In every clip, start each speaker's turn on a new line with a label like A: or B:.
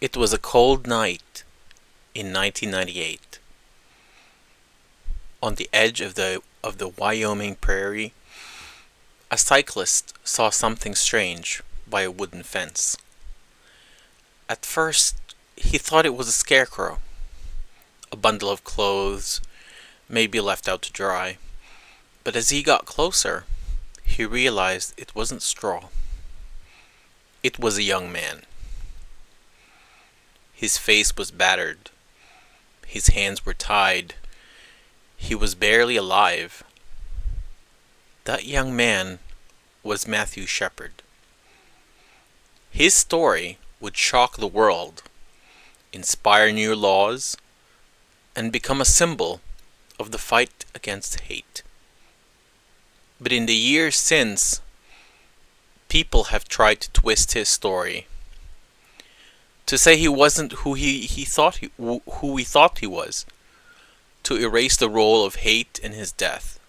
A: It was a cold night in 1998. On the edge of the Wyoming prairie, a cyclist saw something strange by a wooden fence. At first, he thought it was a scarecrow, a bundle of clothes, maybe left out to dry. But as he got closer, he realized it wasn't straw. It was a young man. His face was battered. His hands were tied. He was barely alive. That young man was Matthew Shepard. His story would shock the world, inspire new laws, and become a symbol of the fight against hate. But in the years since, people have tried to twist his story, to say he wasn't who we thought he was, to erase the role of hate in his death.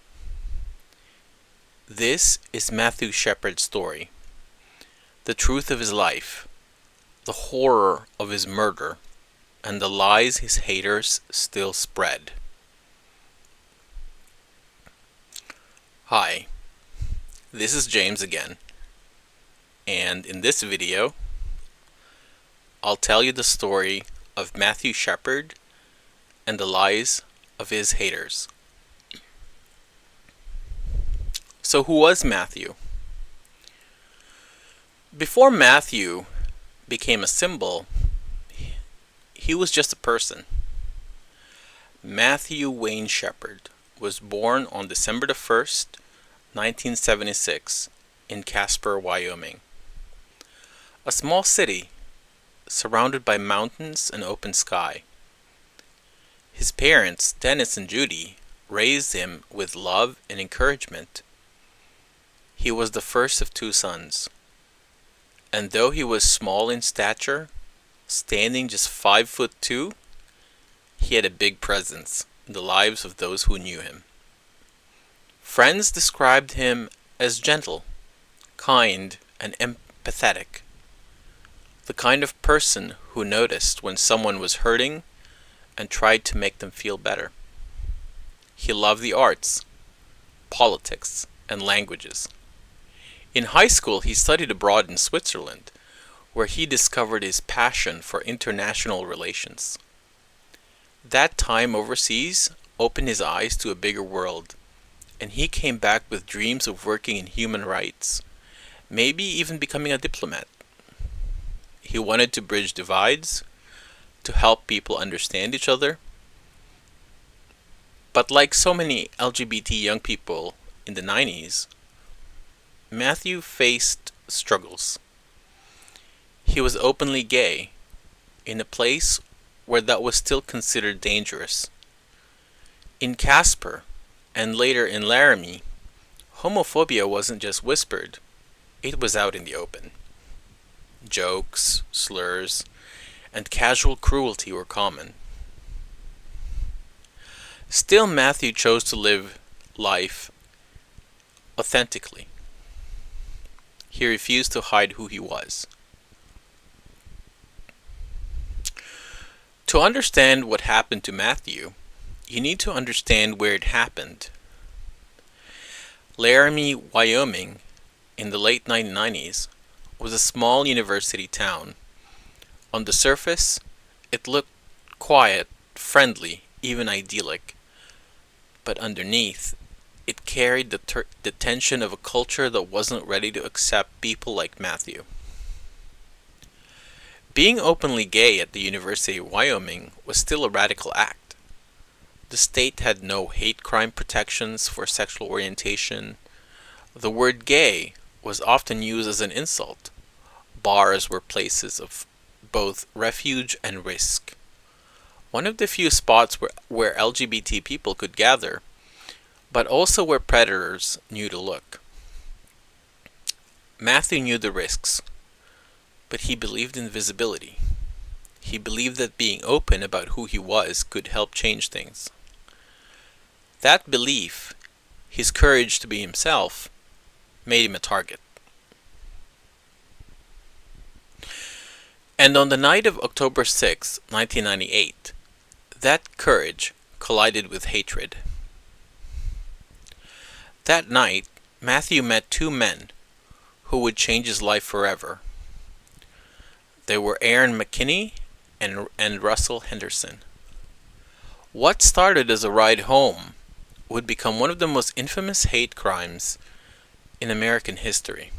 A: This is Matthew Shepard's story, the truth of his life, the horror of his murder, and the lies his haters still spread. Hi, this is James again, and in this video, I'll tell you the story of Matthew Shepard and the lies of his haters. So who was Matthew? Before Matthew became a symbol, he was just a person. Matthew Wayne Shepard was born on December the 1st, 1976, in Casper, Wyoming. A small city surrounded by mountains and open sky. His parents, Dennis and Judy, raised him with love and encouragement. He was the first of two sons, and though he was small in stature, standing just 5'2", he had a big presence in the lives of those who knew him. Friends described him as gentle, kind, and empathetic. The kind of person who noticed when someone was hurting and tried to make them feel better. He loved the arts, politics, and languages. In high school, he studied abroad in Switzerland, where he discovered his passion for international relations. That time overseas opened his eyes to a bigger world, and he came back with dreams of working in human rights, maybe even becoming a diplomat. He wanted to bridge divides, to help people understand each other. But like so many LGBT young people in the 90s, Matthew faced struggles. He was openly gay in a place where that was still considered dangerous. In Casper, and later in Laramie, homophobia wasn't just whispered, it was out in the open. Jokes, slurs, and casual cruelty were common. Still, Matthew chose to live life authentically. He refused to hide who he was. To understand what happened to Matthew, you need to understand where it happened. Laramie, Wyoming, in the late 1990s, was a small university town. On the surface, it looked quiet, friendly, even idyllic. But underneath, it carried the tension of a culture that wasn't ready to accept people like Matthew. Being openly gay at the University of Wyoming was still a radical act. The state had no hate crime protections for sexual orientation. The word gay was often used as an insult. Bars were places of both refuge and risk. One of the few spots where LGBT people could gather, but also where predators knew to look. Matthew knew the risks, but he believed in visibility. He believed that being open about who he was could help change things. That belief, his courage to be himself, made him a target. And on the night of October 6, 1998, that courage collided with hatred. That night, Matthew met two men who would change his life forever. They were Aaron McKinney and Russell Henderson. What started as a ride home would become one of the most infamous hate crimes in American history.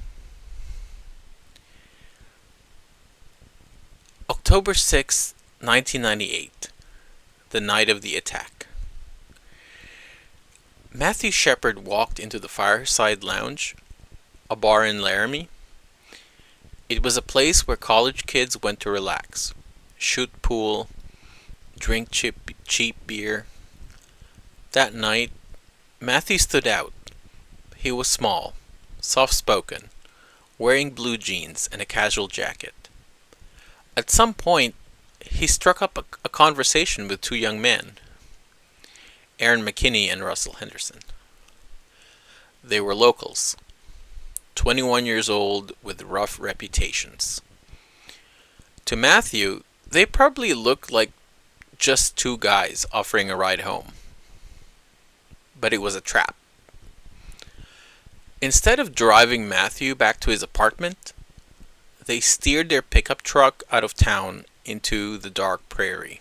A: October 6, 1998, the night of the attack. Matthew Shepard walked into the Fireside Lounge, a bar in Laramie. It was a place where college kids went to relax, shoot pool, drink cheap beer. That night, Matthew stood out. He was small, soft-spoken, wearing blue jeans and a casual jacket. At some point, he struck up a conversation with two young men, Aaron McKinney and Russell Henderson. They were locals, 21 years old with rough reputations. To Matthew, they probably looked like just two guys offering a ride home. But it was a trap. Instead of driving Matthew back to his apartment, they steered their pickup truck out of town into the dark prairie.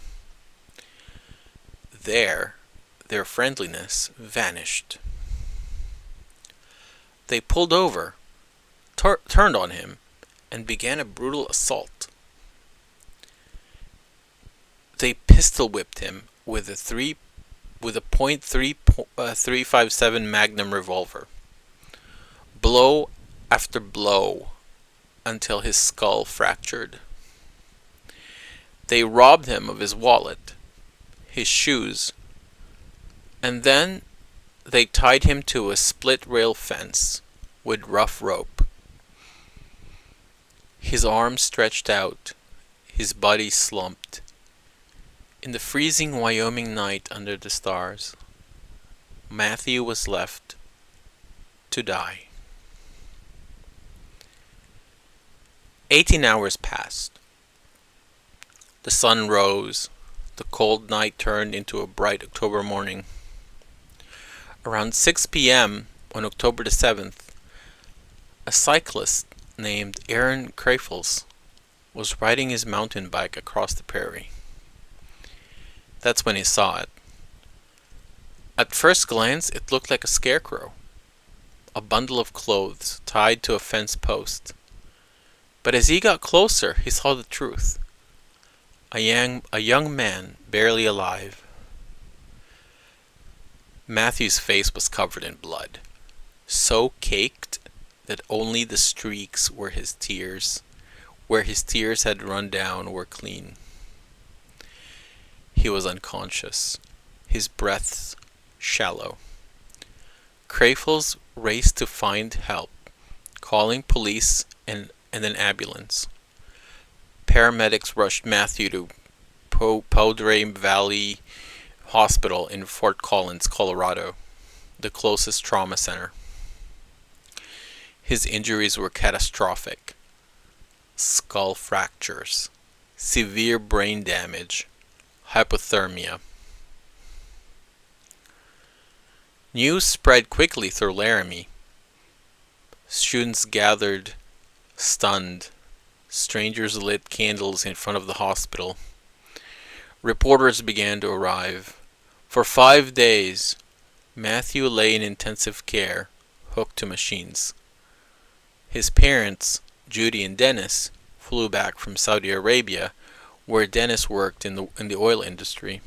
A: There, their friendliness vanished. They pulled over, turned on him, and began a brutal assault. They pistol whipped him with a .357 Magnum revolver, blow after blow, until his skull fractured. They robbed him of his wallet, his shoes, and then they tied him to a split-rail fence with rough rope. His arms stretched out, his body slumped. In the freezing Wyoming night under the stars, Matthew was left to die. 18 hours passed. The sun rose. The cold night turned into a bright October morning. Around 6 p.m. on October the 7th, a cyclist named Aaron Krafels was riding his mountain bike across the prairie. That's when he saw it. At first glance, it looked like a scarecrow, a bundle of clothes tied to a fence post. But as he got closer, he saw the truth. A young man, barely alive. Matthew's face was covered in blood, so caked that only the streaks where his tears had run down were clean. He was unconscious, his breath shallow. Krafels raced to find help, calling police and an ambulance. Paramedics rushed Matthew to Padre Valley Hospital in Fort Collins, Colorado, the closest trauma center. His injuries were catastrophic. Skull fractures, severe brain damage, hypothermia. News spread quickly through Laramie. Students gathered, stunned. Strangers lit candles in front of the hospital. Reporters began to arrive. For 5 days, Matthew lay in intensive care, hooked to machines. His parents, Judy and Dennis, flew back from Saudi Arabia, where Dennis worked in the oil industry.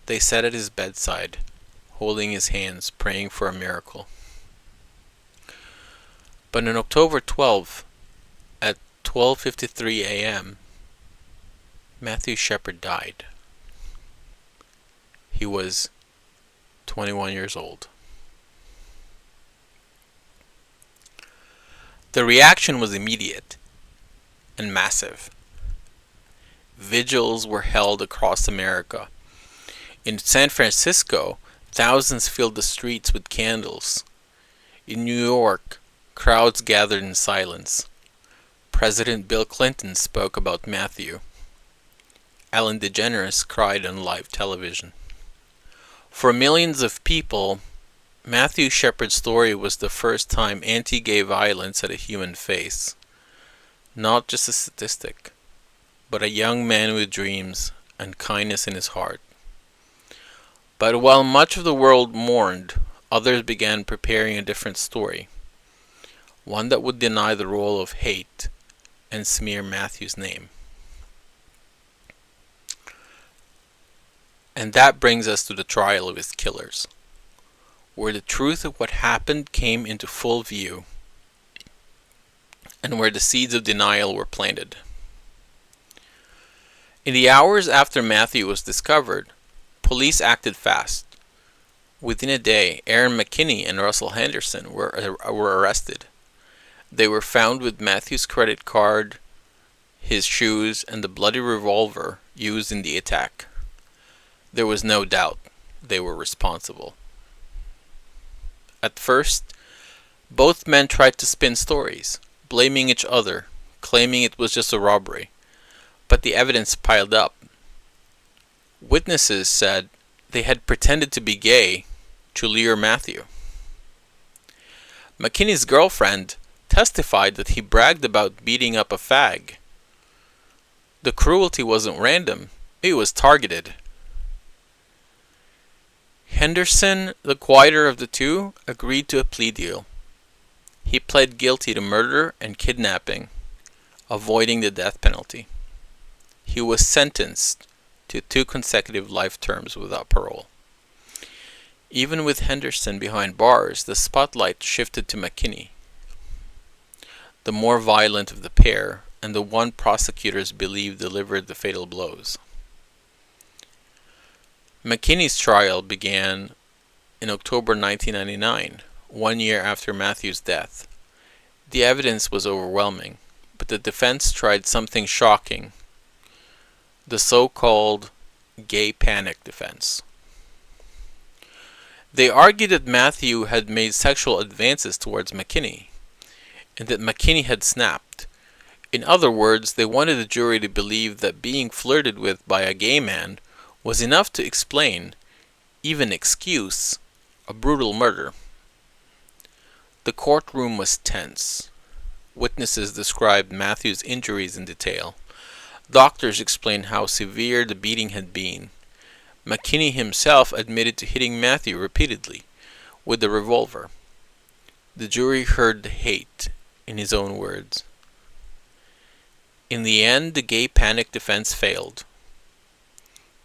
A: They sat at his bedside, holding his hands, praying for a miracle. But on October 12th, at 12:53 a.m., Matthew Shepard died. He was 21 years old. The reaction was immediate and massive. Vigils were held across America. In San Francisco, thousands filled the streets with candles. In New York, crowds gathered in silence. President Bill Clinton spoke about Matthew. Ellen DeGeneres cried on live television. For millions of people, Matthew Shepard's story was the first time anti-gay violence had a human face. Not just a statistic, but a young man with dreams and kindness in his heart. But while much of the world mourned, others began preparing a different story. One that would deny the role of hate and smear Matthew's name. And that brings us to the trial of his killers, where the truth of what happened came into full view, and where the seeds of denial were planted. In the hours after Matthew was discovered, police acted fast. Within a day, Aaron McKinney and Russell Henderson were arrested. They were found with Matthew's credit card, his shoes, and the bloody revolver used in the attack. There was no doubt they were responsible. At first, both men tried to spin stories, blaming each other, claiming it was just a robbery. But the evidence piled up. Witnesses said they had pretended to be gay to lure Matthew. McKinney's girlfriend testified that he bragged about beating up a fag. The cruelty wasn't random, it was targeted. Henderson, the quieter of the two, agreed to a plea deal. He pled guilty to murder and kidnapping, avoiding the death penalty. He was sentenced to 2 consecutive life terms without parole. Even with Henderson behind bars, the spotlight shifted to McKinney, the more violent of the pair, and the one prosecutors believed delivered the fatal blows. McKinney's trial began in October 1999, 1 year after Matthew's death. The evidence was overwhelming, but the defense tried something shocking, the so-called gay panic defense. They argued that Matthew had made sexual advances towards McKinney, and that McKinney had snapped. In other words, they wanted the jury to believe that being flirted with by a gay man was enough to explain, even excuse, a brutal murder. The courtroom was tense. Witnesses described Matthew's injuries in detail. Doctors explained how severe the beating had been. McKinney himself admitted to hitting Matthew repeatedly with the revolver. The jury heard the hate in his own words. In the end, the gay panic defense failed.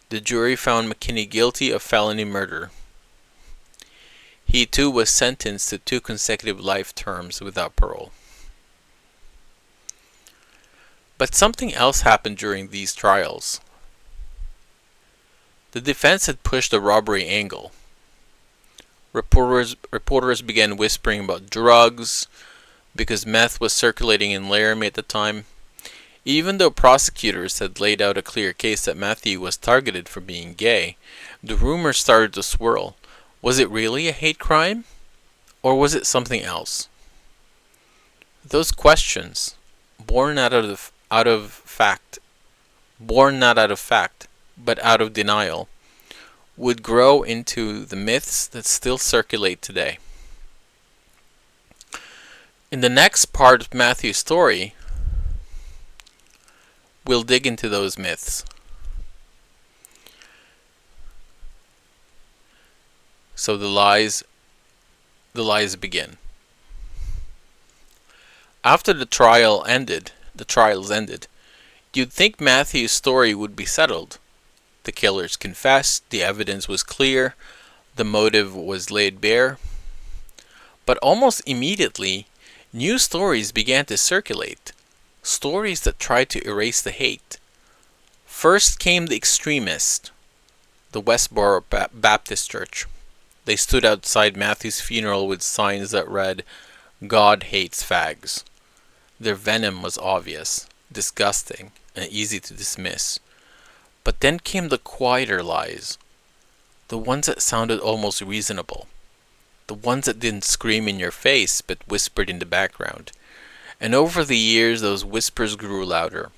A: The jury found McKinney guilty of felony murder. He too was sentenced to 2 consecutive life terms without parole. But something else happened during these trials. The defense had pushed the robbery angle. Reporters began whispering about drugs because meth was circulating in Laramie at the time. Even though prosecutors had laid out a clear case that Matthew was targeted for being gay, the rumors started to swirl. Was it really a hate crime? Or was it something else? Those questions, born not out of fact, but out of denial, would grow into the myths that still circulate today. In the next part of Matthew's story, we'll dig into those myths. So the lies begin. After the trials ended, you'd think Matthew's story would be settled. The killers confessed, the evidence was clear, the motive was laid bare. But almost immediately, new stories began to circulate. Stories that tried to erase the hate. First came the extremists, the Westboro Baptist Church. They stood outside Matthew's funeral with signs that read, "God hates fags." Their venom was obvious, disgusting, and easy to dismiss. But then came the quieter lies, the ones that sounded almost reasonable, the ones that didn't scream in your face but whispered in the background. And over the years, those whispers grew louder.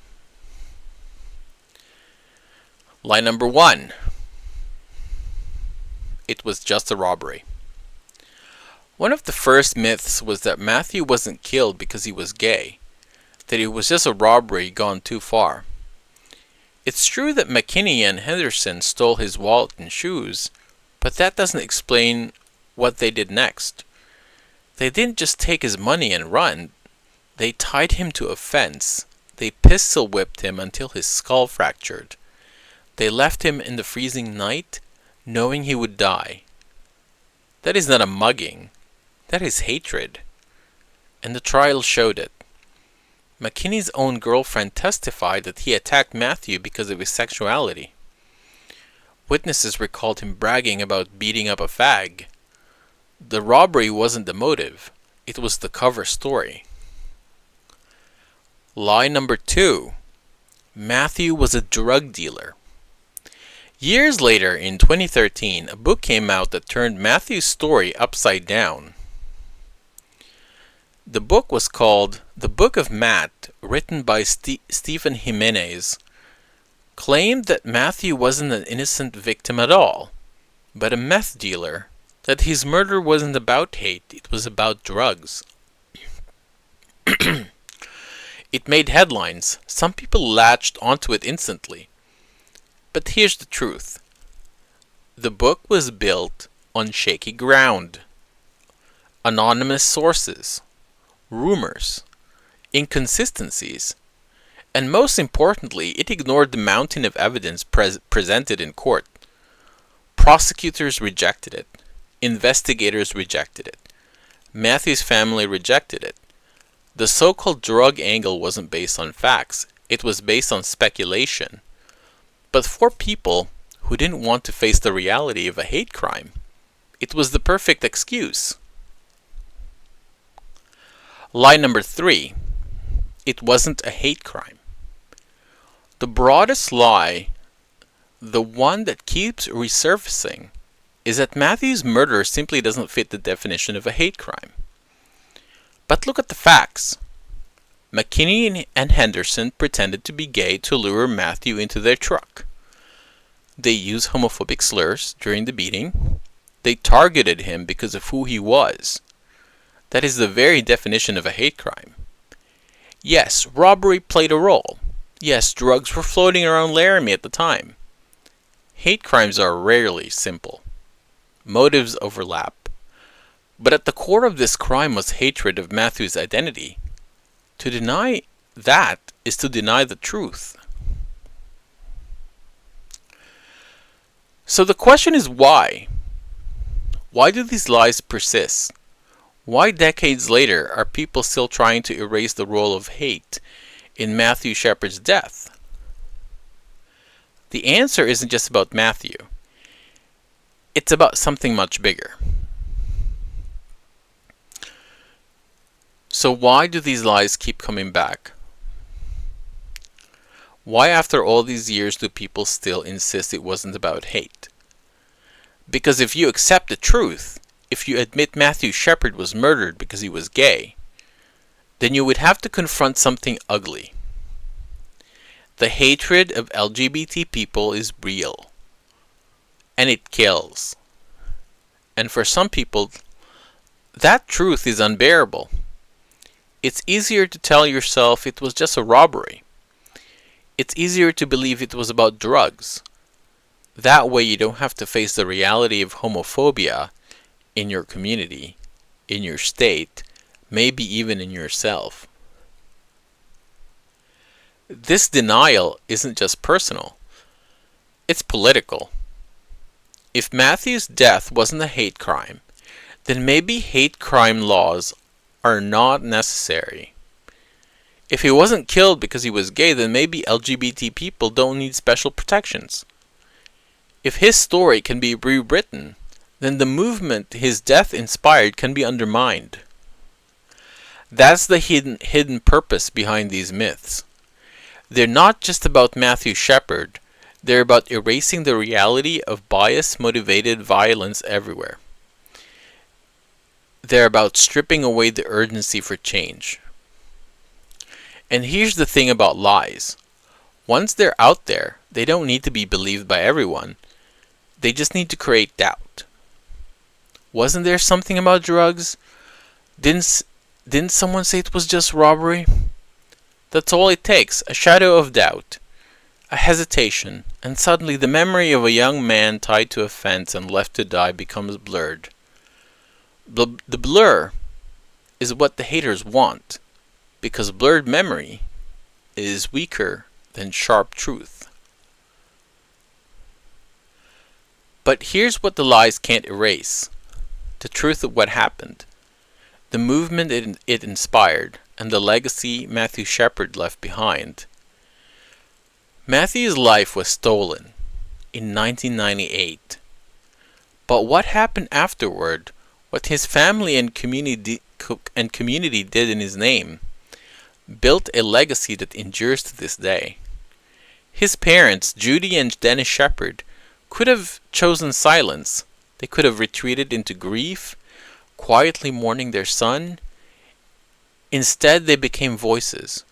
A: Lie number 1. It was just a robbery. One of the first myths was that Matthew wasn't killed because he was gay, that it was just a robbery gone too far. It's true that McKinney and Henderson stole his wallet and shoes, but that doesn't explain what they did next. They didn't just take his money and run. They tied him to a fence. They pistol whipped him until his skull fractured. They left him in the freezing night, knowing he would die. That is not a mugging. That is hatred. And the trial showed it. McKinney's own girlfriend testified that he attacked Matthew because of his sexuality. Witnesses recalled him bragging about beating up a fag. The robbery wasn't the motive. It was the cover story. Lie number 2. Matthew was a drug dealer. Years later, in 2013, a book came out that turned Matthew's story upside down. The book was called The Book of Matt, written by Stephen Jimenez, claimed that Matthew wasn't an innocent victim at all, but a meth dealer, that his murder wasn't about hate, it was about drugs. It made headlines. Some people latched onto it instantly. But here's the truth. The book was built on shaky ground. Anonymous sources, rumors, inconsistencies, and most importantly, it ignored the mountain of evidence presented in court. Prosecutors rejected it. Investigators rejected it. Matthew's family rejected it. The so-called drug angle wasn't based on facts. It was based on speculation. But for people who didn't want to face the reality of a hate crime, it was the perfect excuse. Lie number 3. It wasn't a hate crime. The broadest lie, the one that keeps resurfacing, is that Matthew's murder simply doesn't fit the definition of a hate crime. But look at the facts. McKinney and Henderson pretended to be gay to lure Matthew into their truck. They used homophobic slurs during the beating. They targeted him because of who he was. That is the very definition of a hate crime. Yes, robbery played a role. Yes, drugs were floating around Laramie at the time. Hate crimes are rarely simple. Motives overlap. But at the core of this crime was hatred of Matthew's identity. To deny that is to deny the truth. So the question is why? Why do these lies persist? Why decades later are people still trying to erase the role of hate in Matthew Shepard's death? The answer isn't just about Matthew. It's about something much bigger. So why do these lies keep coming back? Why after all these years do people still insist it wasn't about hate? Because if you accept the truth, if you admit Matthew Shepard was murdered because he was gay, then you would have to confront something ugly. The hatred of LGBT people is real. And it kills. And for some people, that truth is unbearable. It's easier to tell yourself it was just a robbery. It's easier to believe it was about drugs. That way you don't have to face the reality of homophobia in your community, in your state, maybe even in yourself. This denial isn't just personal. It's political. If Matthew's death wasn't a hate crime, then maybe hate crime laws are not necessary. If he wasn't killed because he was gay, then maybe LGBT people don't need special protections. If his story can be rewritten, then the movement his death inspired can be undermined. That's the hidden purpose behind these myths. They're not just about Matthew Shepard, they're about erasing the reality of bias-motivated violence everywhere. They're about stripping away the urgency for change. And here's the thing about lies. Once they're out there, they don't need to be believed by everyone. They just need to create doubt. Wasn't there something about drugs? Didn't someone say it was just robbery? That's all it takes, a shadow of doubt, a hesitation, and suddenly the memory of a young man tied to a fence and left to die becomes blurred. The blur is what the haters want, because blurred memory is weaker than sharp truth. But here's what the lies can't erase: the truth of what happened, the movement it inspired, and the legacy Matthew Shepard left behind. Matthew's life was stolen in 1998. But what happened afterward, what his family and community did in his name, built a legacy that endures to this day. His parents, Judy and Dennis Shepard, could have chosen silence. They could have retreated into grief, quietly mourning their son. Instead, they became voices.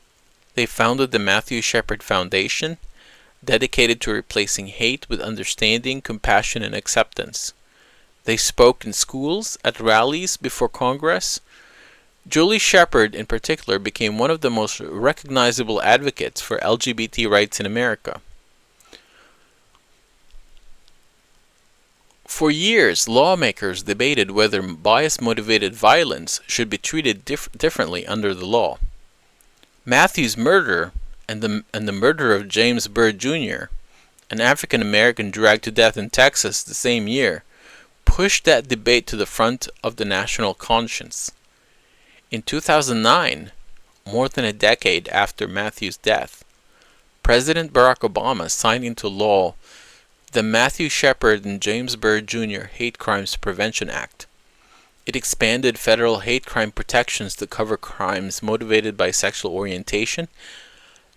A: They founded the Matthew Shepard Foundation, dedicated to replacing hate with understanding, compassion, and acceptance. They spoke in schools, at rallies, before Congress. Julie Shepard, in particular, became one of the most recognizable advocates for LGBT rights in America. For years, lawmakers debated whether bias-motivated violence should be treated differently under the law. Matthew's murder and the murder of James Byrd Jr., an African American dragged to death in Texas the same year, pushed that debate to the front of the national conscience. In 2009, more than a decade after Matthew's death, President Barack Obama signed into law the Matthew Shepard and James Byrd Jr. Hate Crimes Prevention Act. It expanded federal hate crime protections to cover crimes motivated by sexual orientation,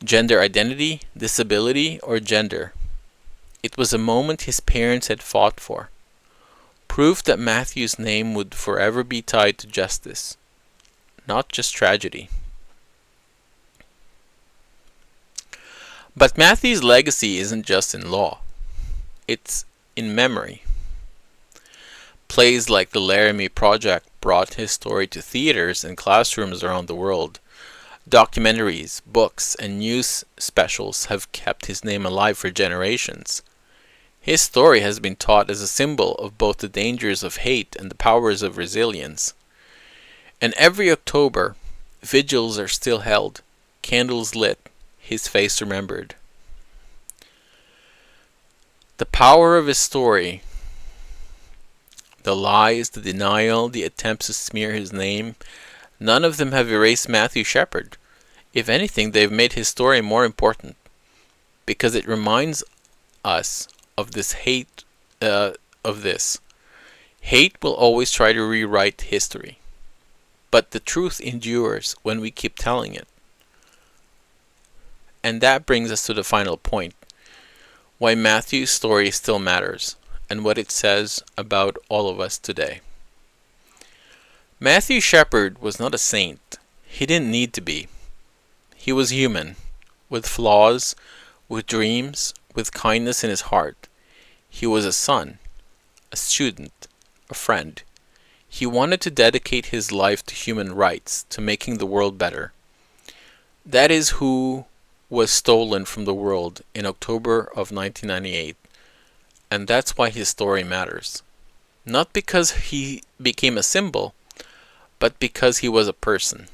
A: gender identity, disability, or gender. It was a moment his parents had fought for. Proof that Matthew's name would forever be tied to justice, not just tragedy. But Matthew's legacy isn't just in law. It's in memory. Plays like the Laramie Project brought his story to theaters and classrooms around the world. Documentaries, books, and news specials have kept his name alive for generations. His story has been taught as a symbol of both the dangers of hate and the powers of resilience. And every October, vigils are still held, candles lit, his face remembered. The power of his story, the lies, the denial, the attempts to smear his name, none of them have erased Matthew Shepard. If anything, they've made his story more important, because it reminds us of this hate. Hate will always try to rewrite history, but the truth endures when we keep telling it. And that brings us to the final point: why Matthew's story still matters, and what it says about all of us today. Matthew Shepard was not a saint. He didn't need to be. He was human, with flaws, with dreams, with kindness in his heart. He was a son, a student, a friend. He wanted to dedicate his life to human rights, to making the world better. That is who was stolen from the world in October of 1998, and that's why his story matters. Not because he became a symbol, but because he was a person.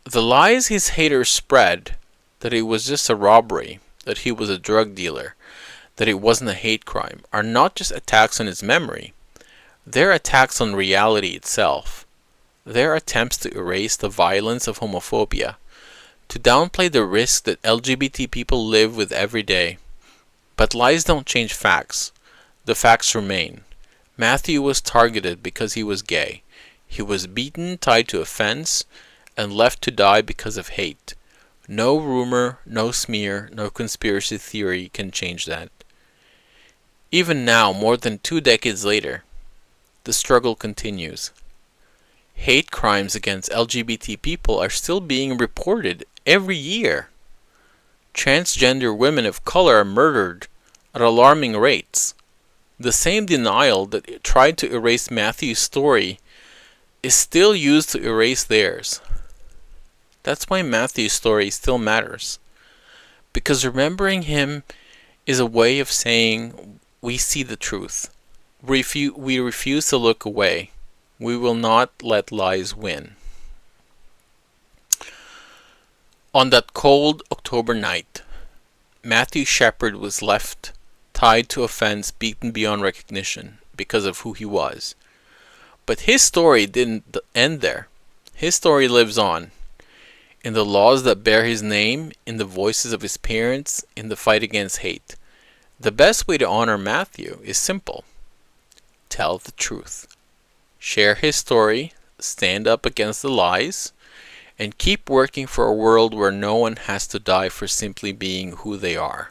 A: The lies his haters spread, that it was just a robbery, that he was a drug dealer, that it wasn't a hate crime, are not just attacks on his memory. They're attacks on reality itself. They're attempts to erase the violence of homophobia, to downplay the risk that LGBT people live with every day. But lies don't change facts. The facts remain. Matthew was targeted because he was gay. He was beaten, tied to a fence, and left to die because of hate. No rumor, no smear, no conspiracy theory can change that. Even now, more than 2 decades later, the struggle continues. Hate crimes against LGBT people are still being reported every year. Transgender women of color are murdered at alarming rates. The same denial that tried to erase Matthew's story is still used to erase theirs. That's why Matthew's story still matters. Because remembering him is a way of saying we see the truth. We refuse to look away. We will not let lies win. On that cold October night, Matthew Shepard was left tied to a fence, beaten beyond recognition because of who he was. But his story didn't end there. His story lives on, in the laws that bear his name, in the voices of his parents, in the fight against hate. The best way to honor Matthew is simple. Tell the truth. Share his story, stand up against the lies, and keep working for a world where no one has to die for simply being who they are.